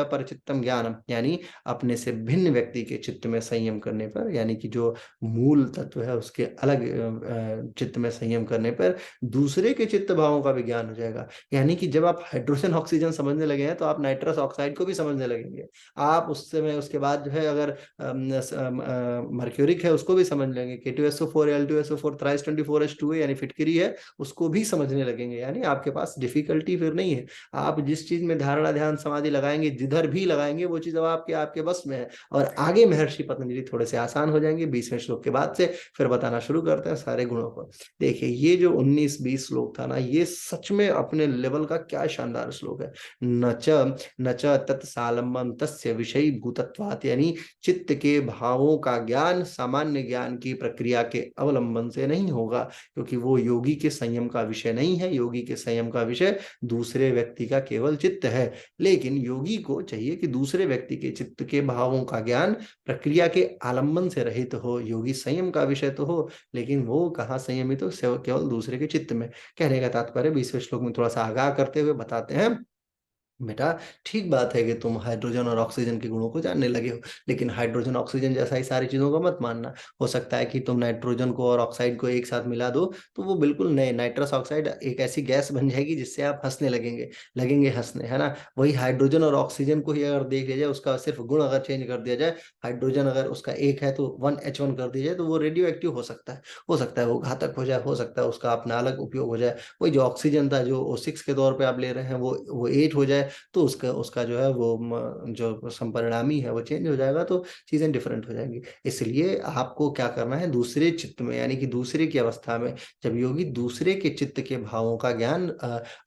परचित्तम ज्ञानम, यानी अपने से भिन्न व्यक्ति के चित्त में संयम करने पर, यानी कि जो मूल तत्व है उसके अलग चित्त में संयम करने पर दूसरे के चित्त भावों का भी ज्ञान हो जाएगा। यानी कि जब आप हाइड्रोजन ऑक्सीजन समझने लगे हैं तो आप नाइट्रस ऑक्साइड को भी समझने लगेंगे। आप उससे में उसके बाद जो है अगर मर्क्यूरिक है उसको भी समझ लेंगे, K2SO4 Al2SO4 थ्राइस 24H2 यानी फिटकरी है उसको भी समझने लगेंगे। यानी आपके पास डिफिकल्टी फिर नहीं है, आप जिस चीज में धारणा ध्यान समाधि लगाएंगे, जिधर भी लगाएंगे वो चीज अब आपके आपके बस में है। और आगे महर्षि पतंजलि थोड़े से आसान हो जाएंगे 20वें श्लोक के बाद से, फिर बताना शुरू करते हैं सारे गुणों को। देखिए ये जो 19-20 श्लोक था ना, ये सच में अपने लेवल का क्या शानदार श्लोक है। न च तत्सालंबम तस्य विषयी भूतत्वात्, यानी चित्त के भावों का ज्ञान सामान्य ज्ञान की प्रक्रिया के अवलंबन से नहीं होगा, क्योंकि वो योगी के संयम का विषय नहीं है। योगी के संयम का विषय दूसरे व्यक्ति का केवल चित्त है, लेकिन योगी को चाहिए कि दूसरे व्यक्ति के चित्त के भावों का ज्ञान प्रक्रिया के आलंबन से रहित हो। योगी संयम का विषय तो हो, लेकिन वो कहाँ संयमित हो, केवल दूसरे के चित्त में। कहने का तात्पर्य 20वें श्लोक में थोड़ा सा आगाह करते हुए बताते हैं, बेटा ठीक बात है कि तुम हाइड्रोजन और ऑक्सीजन के गुणों को जानने लगे हो, लेकिन हाइड्रोजन ऑक्सीजन जैसा ही सारी चीजों को मत मानना। हो सकता है कि तुम नाइट्रोजन को और ऑक्साइड को एक साथ मिला दो तो वो बिल्कुल नए नाइट्रस ऑक्साइड एक ऐसी गैस बन जाएगी जिससे आप हंसने लगेंगे, लगेंगे हंसने, है ना। वही हाइड्रोजन और ऑक्सीजन को ही अगर देख लिया जाए, उसका सिर्फ गुण अगर चेंज कर दिया जाए, हाइड्रोजन अगर उसका एक है तो 1H1 कर दिया जाए तो वो रेडियो एक्टिव हो सकता है, हो सकता है वो घातक हो जाए, हो सकता है उसका अपना अलग उपयोग हो जाए। वही जो ऑक्सीजन था जो O6 के तौर पर आप ले रहे हैं वो 8 हो जाए तो उसका उसका जो है वो जो संपरिणामी है वो चेंज हो जाएगा, तो चीजें डिफरेंट हो जाएंगी। इसलिए आपको क्या करना है, दूसरे चित्त में यानी कि दूसरे की अवस्था में जब योगी दूसरे के चित्त के भावों का ज्ञान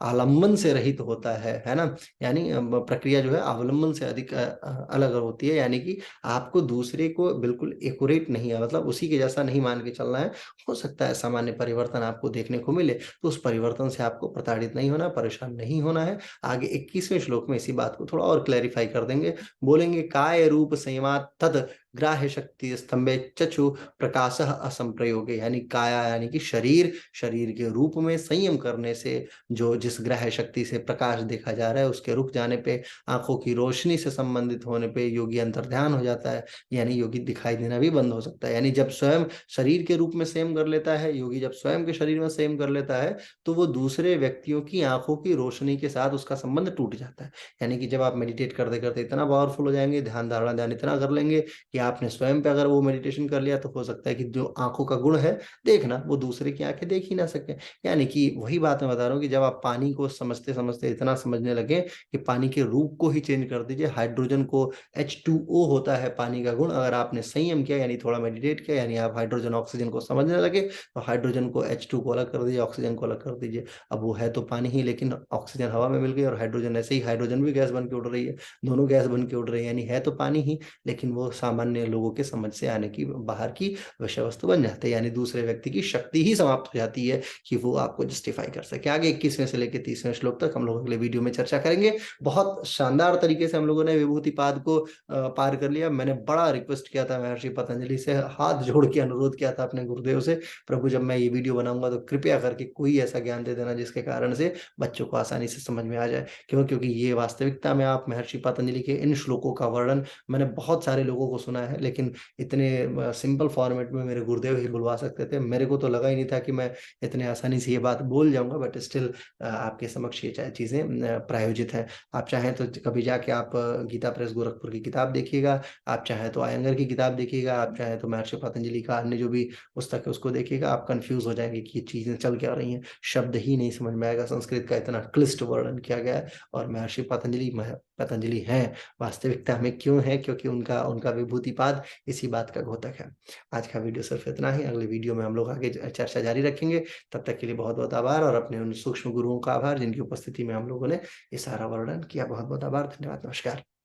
आलम्बन से रहित होता है ना, यानी प्रक्रिया जो है अवलंबन से अधिक अलग होती है। यानी कि आपको दूसरे को बिल्कुल एक्यूरेट नहीं है, मतलब उसी के जैसा नहीं मान के चलना है। हो सकता है सामान्य परिवर्तन आपको देखने को मिले, तो उस परिवर्तन से आपको प्रताड़ित नहीं होना, परेशान नहीं होना है। आगे 21वें श्लोक में इसी बात को थोड़ा और क्लैरिफाई कर देंगे, बोलेंगे काय रूप संयमात तद ग्राह्य शक्ति स्तंभे चक्षु प्रकाश असंप्रयोगे, यानी काया यानी कि शरीर, शरीर के रूप में संयम करने से जो जिस ग्राह्य शक्ति से प्रकाश देखा जा रहा है उसके रुक जाने पे, आंखों की रोशनी से संबंधित होने पे योगी अंतर्ध्यान हो जाता है, यानी योगी दिखाई देना भी बंद हो सकता है। यानी जब स्वयं शरीर के रूप में संयम कर लेता है योगी, जब स्वयं के शरीर में संयम कर लेता है तो वो दूसरे व्यक्तियों की आंखों की रोशनी के साथ उसका संबंध टूट जाता है। यानी कि जब आप मेडिटेट करते करते इतना पावरफुल हो जाएंगे, ध्यान धारणा ध्यान इतना कर लेंगे कि आपने स्वयं पे अगर वो मेडिटेशन कर लिया तो हो सकता है कि जो आंखों का गुण है देखना, वो दूसरे की आंखें देख ही ना सके। यानी कि वही बात मैं बता रहा हूँ कि जब आप पानी को समझते समझते इतना समझने लगे कि पानी के रूप को ही चेंज कर दीजिए, हाइड्रोजन को H2O होता है पानी का गुण, अगर आपने संयम किया यानी थोड़ा मेडिटेट किया, यानी आप हाइड्रोजन ऑक्सीजन को समझने लगे, तो हाइड्रोजन को H2 को अलग कर दीजिए, ऑक्सीजन को अलग कर दीजिए। अब वो है तो पानी ही, लेकिन ऑक्सीजन हवा में मिल गई और हाइड्रोजन ऐसे ही, हाइड्रोजन भी गैस बन के उड़ रही है, दोनों गैस बन के उड़ रही है, यानी है तो पानी ही, लेकिन वो सामान्य लोगों के समझ से आने की बाहर की विषय वस्तु बन जाते हैं। यानी दूसरे व्यक्ति की शक्ति ही समाप्त हो जाती है कि वो आपको जस्टिफाई कर सके। आगे 21वें से लेकर 30वें श्लोक तक हम लोग अगले वीडियो में चर्चा करेंगे। बहुत शानदार तरीके से हम लोगों ने विभूतिपाद को पार कर लिया। मैंने बड़ा रिक्वेस्ट किया था महर्षि पतंजलि से, हाथ जोड़ के अनुरोध किया था अपने गुरुदेव से, प्रभु जब मैं ये वीडियो बनाऊंगा तो कृपया करके कोई ऐसा ज्ञान दे देना जिसके कारण से बच्चों को आसानी से समझ में आ जाए। क्यों? क्योंकि ये वास्तविकता में आप महर्षि पतंजलि के इन श्लोकों का वर्णन मैंने बहुत सारे लोगों को सुना है, लेकिन इतने सिंपल फॉर्मेट में मेरे गुरुदेव ही बुलवा सकते थे। मेरे को तो लगा ही नहीं था कि मैं इतने आसानी से ये बात बोल जाऊंगा, बट स्टिल आपके समक्ष ये चीजें प्रायोजित हैं। आप चाहें तो कभी जाके आप गीता प्रेस गोरखपुर की किताब देखिएगा, आप चाहें तो आयंगर की किताब देखिएगा, आप चाहें तो महर्षि पतंजलि का अन्य जो भी पुस्तक है उसको देखिएगा। आप कंफ्यूज हो जाएंगे कि ये चीजें चल क्या रही हैं, शब्द ही नहीं समझ में आएगा, संस्कृत का इतना क्लिष्ट वर्णन किया गया है। और महर्षि पतंजलि हैं वास्तविकता में क्यों है, क्योंकि उनका उनका विभूतिपाद इसी बात का घोतक है। आज का वीडियो सिर्फ इतना ही, अगले वीडियो में हम लोग आगे चर्चा जारी रखेंगे। तब तक के लिए बहुत बहुत आभार, और अपने उन सूक्ष्म गुरुओं का आभार जिनकी उपस्थिति में हम लोगों ने ये सारा वर्णन किया। बहुत बहुत आभार, धन्यवाद, नमस्कार।